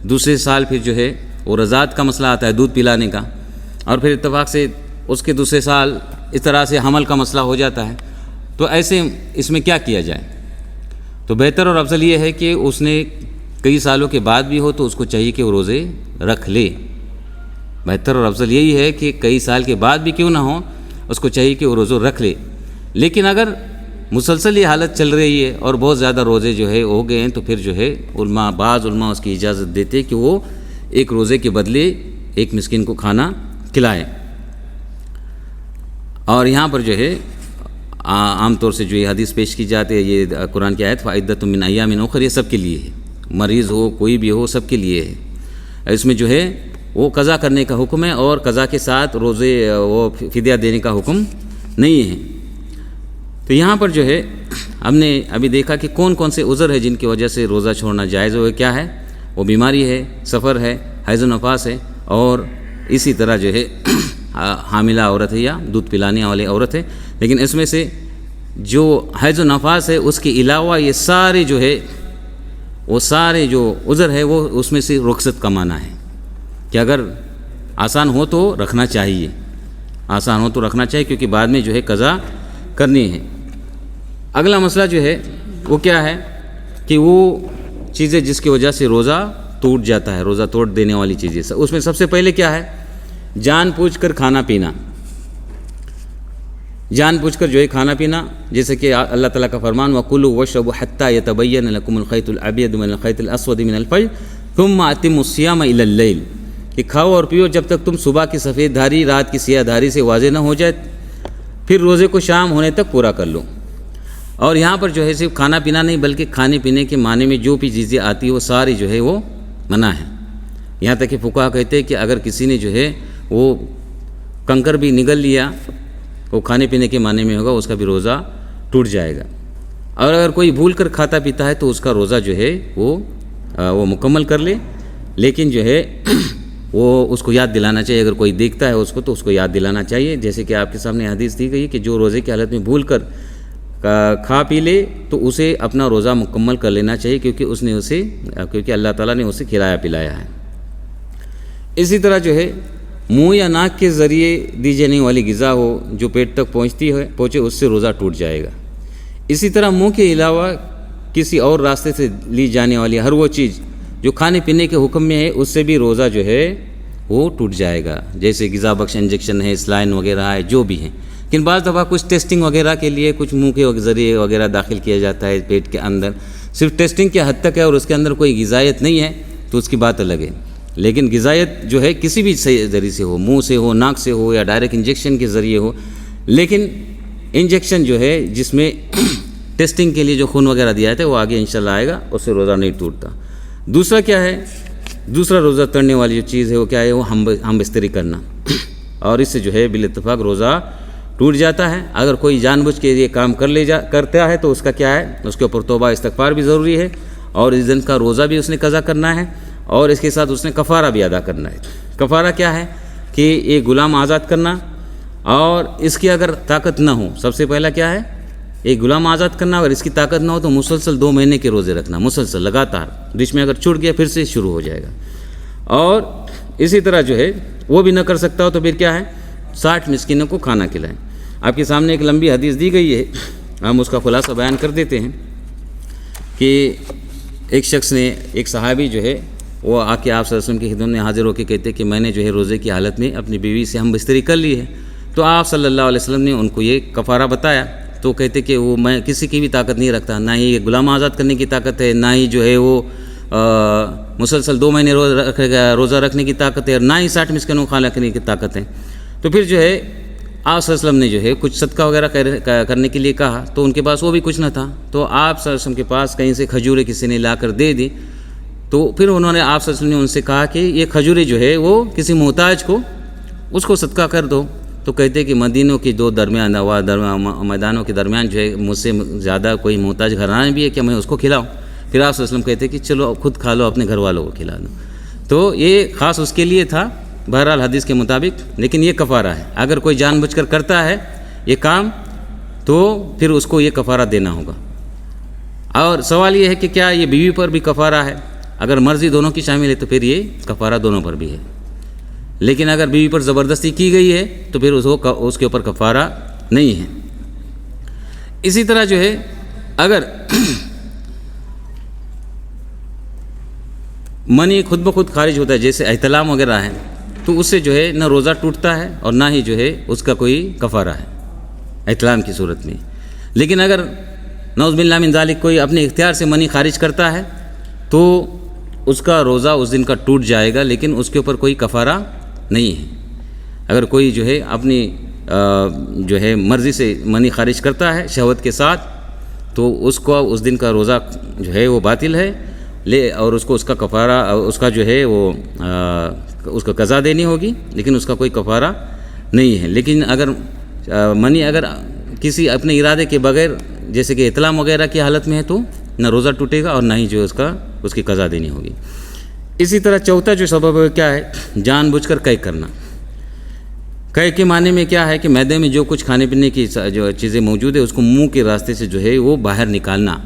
دوسرے سال پھر جو ہے وہ رضاعت کا مسئلہ آتا ہے، دودھ پلانے کا، اور پھر اتفاق سے اس کے دوسرے سال اس طرح سے حمل کا مسئلہ ہو جاتا ہے. تو ایسے اس میں کیا کیا جائے؟ تو بہتر اور افضل یہ ہے کہ اس نے کئی سالوں کے بعد بھی ہو تو اس کو چاہیے کہ وہ روزے رکھ لے. بہتر اور افضل یہی ہے کہ کئی سال کے بعد بھی کیوں نہ ہو اس کو چاہیے کہ وہ روزہ رکھ لے. لیکن اگر مسلسل یہ حالت چل رہی ہے اور بہت زیادہ روزے جو ہے ہو گئے ہیں تو پھر جو ہے بعض علماء اس کی اجازت دیتے کہ وہ ایک روزے کے بدلے ایک مسکین کو کھانا کھلائے. اور یہاں پر جو ہے عام طور سے جو یہ حدیث پیش کی جاتی ہے، یہ قرآن کی آیت فَعِدَّةٌ مِّنْ أَيَّامٍ أُخَرَ، یہ سب کے لیے ہے، مریض ہو کوئی بھی ہو سب کے لیے ہے. اس میں جو ہے وہ قضا کرنے کا حکم ہے اور قضا کے ساتھ روزے وہ فدیہ دینے کا حکم نہیں ہے. تو یہاں پر جو ہے ہم نے ابھی دیکھا کہ کون کون سے عذر ہے جن کی وجہ سے روزہ چھوڑنا جائز ہو. کیا ہے وہ؟ بیماری ہے، سفر ہے، حیض و نفاس ہے، اور اسی طرح جو ہے حاملہ عورت ہے یا دودھ پلانے والی عورت ہے. لیکن اس میں سے جو حیض و نفاس ہے اس کے علاوہ یہ سارے جو ہے وہ سارے جو عذر ہے وہ اس میں سے رخصت کا معنی ہے کہ اگر آسان ہو تو رکھنا چاہیے، آسان ہو تو رکھنا چاہیے کیونکہ بعد میں جو ہے قضا کرنی ہے. اگلا مسئلہ جو ہے وہ کیا ہے کہ وہ چیزیں جس کی وجہ سے روزہ ٹوٹ جاتا ہے، روزہ توڑ دینے والی چیزیں، اس میں سب سے پہلے کیا ہے؟ جان بوجھ کر کھانا پینا. جان بوجھ کر جو ہے کھانا پینا، جیسے کہ اللہ تعالیٰ کا فرمان وَكُلُوا وَاشْرَبُوا حَتَّى يَتَبَيَّنَ لَكُمُ الْخَيْطُ الْأَبْيَضُ مِنَ الْخَيْطِ الْأَسْوَدِ مِنَ الْفَجْرِ ثُمَّ أَتِمُّوا الصِّيَامَ إِلَى اللَّيْلِ، کہ کھاؤ اور پیو جب تک تم صبح کی سفید دھاری رات کی سیاہ دھاری سے واضح نہ ہو جائے، پھر روزے کو شام ہونے تک پورا کر لو. اور یہاں پر جو ہے صرف کھانا پینا نہیں بلکہ کھانے پینے کے معنی میں جو بھی چیزیں آتی ہیں وہ ساری جو ہے وہ منع ہے. یہاں تک کہ فقہا کہتے ہیں کہ اگر کسی نے جو ہے وہ کنکر بھی نگل لیا وہ کھانے پینے کے معنی میں ہوگا، اس کا بھی روزہ ٹوٹ جائے گا. اور اگر کوئی بھول کر کھاتا پیتا ہے تو اس کا روزہ جو ہے وہ مکمل کر لے، لیکن جو ہے وہ اس کو یاد دلانا چاہیے. اگر کوئی دیکھتا ہے اس کو تو اس کو یاد دلانا چاہیے، جیسے کہ آپ کے سامنے حدیث دی گئی کہ جو روزے کی حالت میں بھول کر کھا پی لے تو اسے اپنا روزہ مکمل کر لینا چاہیے کیونکہ اللہ تعالیٰ نے اسے کھلایا پلایا ہے. اسی طرح جو ہے منہ یا ناک کے ذریعے دی جانے والی غذا ہو جو پیٹ تک پہنچے اس سے روزہ ٹوٹ جائے گا. اسی طرح منہ کے علاوہ کسی اور راستے سے لی جانے والی ہر وہ چیز جو کھانے پینے کے حکم میں ہے اس سے بھی روزہ جو ہے وہ ٹوٹ جائے گا، جیسے غذا بخش انجیکشن ہے، سلائن وغیرہ ہے، جو بھی ہیں. لیکن بعض دفعہ کچھ ٹیسٹنگ وغیرہ کے لیے کچھ منہ کے ذریعے وغیرہ داخل کیا جاتا ہے پیٹ کے اندر، صرف ٹیسٹنگ کے حد تک ہے اور اس کے اندر کوئی غذائیت نہیں ہے تو اس کی بات الگ ہے. لیکن غذائیت جو ہے کسی بھی ذریعے سے ہو، منہ سے ہو، ناک سے ہو یا ڈائریکٹ انجیکشن کے ذریعے ہو، لیکن انجیکشن جو ہے جس میں ٹیسٹنگ کے لیے جو خون وغیرہ دیا جاتا ہے وہ آگے انشاءاللہ آئے گا، اس سے روزہ نہیں ٹوٹتا. دوسرا کیا ہے؟ دوسرا روزہ توڑنے والی جو چیز ہے وہ کیا ہے؟ وہ ہم بستری کرنا، اور اس سے جو ہے بالاتفاق روزہ ٹوٹ جاتا ہے. اگر کوئی جان بوجھ کے یہ کام کرتا ہے تو اس کا کیا ہے؟ اس کے اوپر توبہ استغفار بھی ضروری ہے، اور اس دن کا روزہ بھی اس نے قضا کرنا ہے، اور اس کے ساتھ اس نے کفارہ بھی ادا کرنا ہے. کفارہ کیا ہے؟ کہ ایک غلام آزاد کرنا، اور اس کی اگر طاقت نہ ہو، سب سے پہلا کیا ہے؟ ایک غلام آزاد کرنا. اگر اس کی طاقت نہ ہو تو مسلسل 2 مہینے کے روزے رکھنا، مسلسل لگاتار، بیچ میں اگر چھوٹ گیا پھر سے شروع ہو جائے گا. اور اسی طرح جو ہے وہ بھی نہ کر سکتا ہو تو پھر کیا ہے؟ 60 مسکینوں کو کھانا کھلائیں. آپ کے سامنے ایک لمبی حدیث دی گئی ہے، ہم اس کا خلاصہ بیان کر دیتے ہیں کہ ایک شخص نے، ایک صحابی جو ہے وہ آ کے آپ صلی اللہ علیہ وسلم کی خدمت میں حاضر ہو کے کہتے کہ میں نے جو ہے روزے کی حالت میں اپنی بیوی سے ہم بستری کر لی ہے. تو آپ صلی اللہ علیہ وسلم نے ان کو یہ کفارہ بتایا تو کہتے کہ وہ میں کسی کی بھی طاقت نہیں رکھتا، نہ ہی غلام آزاد کرنے کی طاقت ہے، نہ ہی جو ہے وہ مسلسل 2 مہینے روزہ رکھنے کی طاقت ہے، اور نہ ہی 60 مسکینوں کو کھانا رکھنے کی طاقت ہے۔ تو پھر جو ہے آپ صلی اللہ علیہ وسلم نے جو ہے کچھ صدقہ وغیرہ کرنے کے لیے کہا، تو ان کے پاس وہ بھی کچھ نہ تھا، تو آپ صلی اللہ علیہ وسلم کے پاس کہیں سے کھجوریں کسی نے لا کر دے دی، تو پھر انہوں نے آپ صلی اللہ علیہ وسلم نے ان سے کہا کہ یہ کھجوریں جو ہے وہ کسی محتاج کو اس کو صدقہ کر دو۔ تو کہتے کہ مدینوں کی 2 میدانوں کے درمیان جو ہے مجھ سے زیادہ کوئی محتاج گھرانا بھی ہے کہ میں اس کو کھلاؤں؟ پھر آپ صلی اللہ علیہ وسلم کہتے کہ چلو خود کھا لو، اپنے گھر والوں کو کھلا دو۔ تو یہ خاص اس کے لیے تھا بہرحال حدیث کے مطابق، لیکن یہ کفارہ ہے۔ اگر کوئی جان بوجھ کر کرتا ہے یہ کام تو پھر اس کو یہ کفارہ دینا ہوگا۔ اور سوال یہ ہے کہ کیا یہ بیوی پر بھی کفارہ ہے؟ اگر مرضی دونوں کی شامل ہے تو پھر یہ کفارہ دونوں پر بھی ہے، لیکن اگر بیوی پر زبردستی کی گئی ہے تو پھر اس کے اوپر کفارہ نہیں ہے۔ اسی طرح جو ہے اگر منی خود بخود خارج ہوتا ہے جیسے احتلام وغیرہ ہے، تو اس سے جو ہے نہ روزہ ٹوٹتا ہے اور نہ ہی جو ہے اس کا کوئی کفارہ ہے احتلام کی صورت میں۔ لیکن اگر نعوذ باللہ من ذالک کوئی اپنے اختیار سے منی خارج کرتا ہے تو اس کا روزہ اس دن کا ٹوٹ جائے گا، لیکن اس کے اوپر کوئی کفارہ نہیں ہے۔ اگر کوئی جو ہے اپنی جو ہے مرضی سے منی خارج کرتا ہے شہوت کے ساتھ، تو اس کو اس دن کا روزہ جو ہے وہ باطل ہے، اور اس کو اس کا کفارہ اس کا جو ہے وہ اس کا قضا دینی ہوگی، لیکن اس کا کوئی کفارہ نہیں ہے۔ لیکن اگر منی اگر کسی اپنے ارادے کے بغیر جیسے کہ اطلاع وغیرہ کی حالت میں ہے تو نہ روزہ ٹوٹے گا اور نہ ہی جو اس کی قضا دینی ہوگی۔ اسی طرح چوتھا جو سبب ہے کیا ہے؟ جان بوجھ کر قے کرنا۔ قے کے معنی میں کیا ہے کہ معدے میں جو کچھ کھانے پینے کی جو چیزیں موجود ہے اس کو منہ کے راستے سے جو ہے وہ باہر نکالنا۔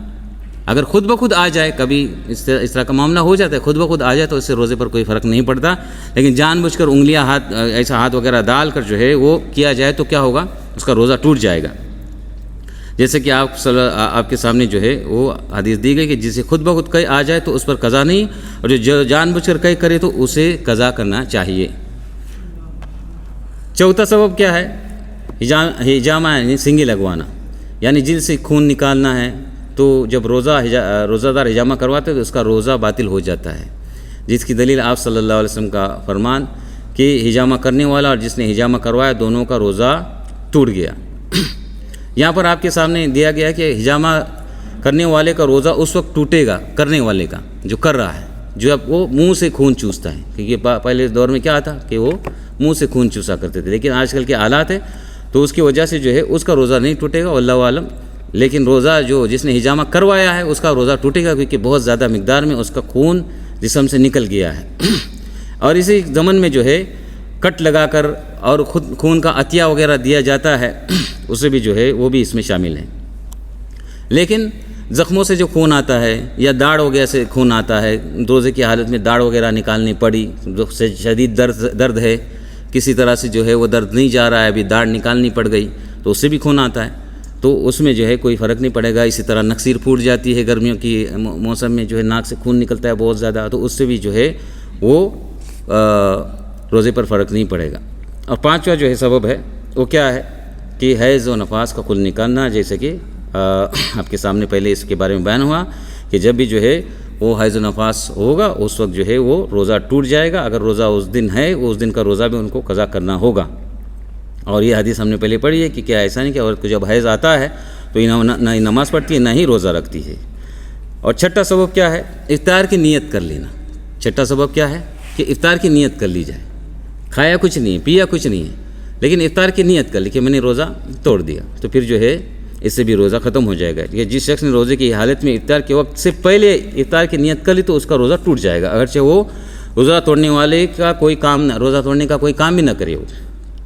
اگر خود بخود آ جائے، کبھی اس طرح کا معاملہ ہو جاتا ہے، خود بخود آ جائے تو اس سے روزے پر کوئی فرق نہیں پڑتا، لیکن جان بوجھ کر انگلیاں ایسا ہاتھ وغیرہ ڈال کر جو ہے وہ کیا جائے تو کیا ہوگا؟ اس کا روزہ ٹوٹ جائے گا۔ جیسے کہ آپ کے سامنے جو ہے وہ حدیث دی گئی کہ جسے خود بخود قے آ جائے تو اس پر قضا نہیں، اور جو جان بوجھ کر قے کرے تو اسے قضا کرنا چاہیے۔ چوتھا سبب کیا ہے؟ حجامہ یعنی سنگی لگوانا، یعنی جلد سے خون نکالنا ہے، تو جب روزہ دار حجامہ کرواتے تو اس کا روزہ باطل ہو جاتا ہے، جس کی دلیل آپ صلی اللہ علیہ وسلم کا فرمان کہ حجامہ کرنے والا اور جس نے حجامہ کروایا دونوں کا روزہ ٹوٹ گیا۔ یہاں پر آپ کے سامنے دیا گیا کہ حجامہ کرنے والے کا روزہ اس وقت ٹوٹے گا، کرنے والے کا جو کر رہا ہے، جو اب وہ منہ سے خون چوستا ہے، کیونکہ پہلے دور میں کیا تھا کہ وہ منہ سے خون چوسا کرتے تھے، لیکن آج کل کے حالات ہیں تو اس کی وجہ سے جو ہے اس کا روزہ نہیں ٹوٹے گا واللہ عالم، لیکن روزہ جس نے حجامہ کروایا ہے اس کا روزہ ٹوٹے گا، کیونکہ بہت زیادہ مقدار میں اس کا خون جسم سے نکل گیا ہے۔ اور اسی ضمن میں جو ہے کٹ لگا کر اور خود خون کا عطیہ وغیرہ دیا جاتا ہے، اسے بھی جو ہے وہ بھی اس میں شامل ہے۔ لیکن زخموں سے جو خون آتا ہے یا داڑھ وغیرہ سے خون آتا ہے، روزے کی حالت میں داڑھ وغیرہ نکالنی پڑی، شدید درد ہے، کسی طرح سے جو ہے وہ درد نہیں جا رہا ہے، ابھی داڑھ نکالنی پڑ گئی تو اس سے بھی خون آتا ہے، تو اس میں جو ہے کوئی فرق نہیں پڑے گا۔ اسی طرح نکسیر پھوٹ جاتی ہے، گرمیوں کی موسم میں جو ہے ناک سے خون نکلتا ہے بہت زیادہ، تو اس سے بھی جو ہے وہ روزے پر فرق نہیں پڑے گا۔ اور پانچواں جو ہے سبب ہے وہ کیا ہے کہ حیض و نفاس کا خون نکالنا، جیسے کہ آپ کے سامنے پہلے اس کے بارے میں بیان ہوا کہ جب بھی جو ہے وہ حیض و نفاس ہوگا اس وقت جو ہے وہ روزہ ٹوٹ جائے گا، اگر روزہ اس دن ہے اس دن کا روزہ بھی ان کو قضا کرنا ہوگا۔ اور یہ حدیث ہم نے پہلے پڑھی ہے کہ کیا ایسا نہیں کہ عورت کو جب حیض آتا ہے تو نہ ہی نماز پڑھتی ہے نہ ہی روزہ رکھتی ہے۔ اور چھٹا سبب کیا ہے؟ افطار کی نیت کر لینا۔ چھٹا سبب کیا ہے کہ افطار کی نیت کر لی جائے، کھایا کچھ نہیں ہے، پیا کچھ نہیں ہے، لیکن افطار کی نیت کر لی کہ میں نے روزہ توڑ دیا، تو پھر جو ہے اس سے بھی روزہ ختم ہو جائے گا۔ یہ جس شخص نے روزے کی حالت میں افطار کے وقت سے پہلے افطار کی نیت کر لی تو اس کا روزہ ٹوٹ جائے گا، اگرچہ وہ روزہ توڑنے والے کا کوئی کام نہ، روزہ توڑنے کا کوئی کام بھی نہ کرے، وہ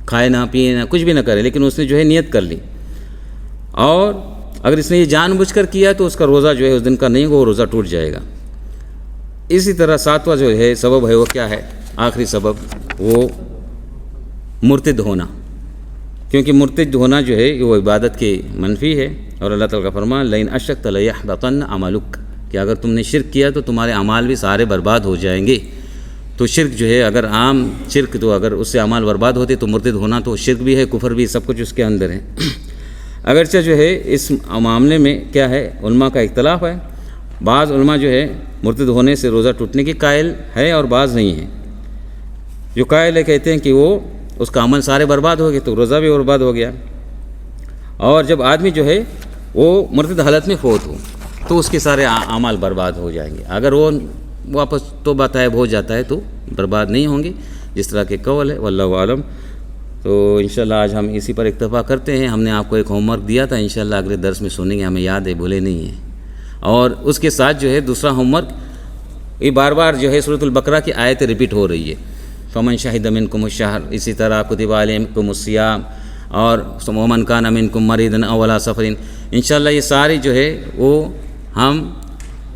کھائے نہ پیے نہ کچھ بھی نہ کرے، لیکن اس نے جو ہے نیت کر لی، اور اگر اس نے یہ جان بوجھ کر کیا تو اس کا روزہ جو ہے اس دن کا نہیں ہوگا، وہ روزہ ٹوٹ جائے گا۔ اسی طرح ساتواں جو ہے سبب ہے وہ کیا ہے؟ آخری سبب وہ مرتد ہونا، کیونکہ مرتد ہونا جو ہے وہ عبادت کے منفی ہے، اور اللہ تعالیٰ کا فرمان لئن اشرکت لیحبطن عملک، کہ اگر تم نے شرک کیا تو تمہارے اعمال بھی سارے برباد ہو جائیں گے۔ تو شرک جو ہے اگر عام شرک، تو اگر اس سے اعمال برباد ہوتے تو مرتد ہونا تو شرک بھی ہے، کفر بھی، سب کچھ اس کے اندر ہے۔ اگرچہ جو ہے اس معاملے میں کیا ہے علماء کا اختلاف ہے. بعض علماء جو ہے مرتد ہونے سے روزہ ٹوٹنے کی قائل ہے اور بعض نہیں ہیں. جو قائل ہے کہتے ہیں کہ وہ اس کا عمل سارے برباد ہو گئے تو روزہ بھی برباد ہو گیا. اور جب آدمی جو ہے وہ مرتد حالت میں فوت ہو تو اس کے سارے اعمال برباد ہو جائیں گے. اگر وہ واپس توبہ طائب ہو جاتا ہے تو برباد نہیں ہوں گے، جس طرح کے قول ہے. واللہ عالم. تو انشاءاللہ آج ہم اسی پر اکتفا کرتے ہیں. ہم نے آپ کو ایک ہوم ورک دیا تھا، انشاءاللہ اگلے درس میں سنیں گے، ہمیں یاد ہے، بھولے نہیں ہیں. اور اس کے ساتھ جو ہے دوسرا ہوم ورک، یہ بار بار جو ہے سورۃ البقرہ کی آیت ریپیٹ ہو رہی ہے. فمن شہد منکم الشہر، اسی طرح کتب علیکم الصیام، اور ومن کان منکم مریضا او علی سفر. انشاءاللہ یہ ساری جو ہے وہ ہم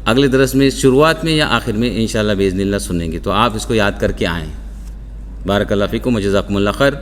اگلے درس میں شروعات میں یا آخر میں انشاءاللہ باذن اللہ سنیں گے. تو آپ اس کو یاد کر کے آئیں. بارک اللہ فیکم و جزاکم اللہ خیر.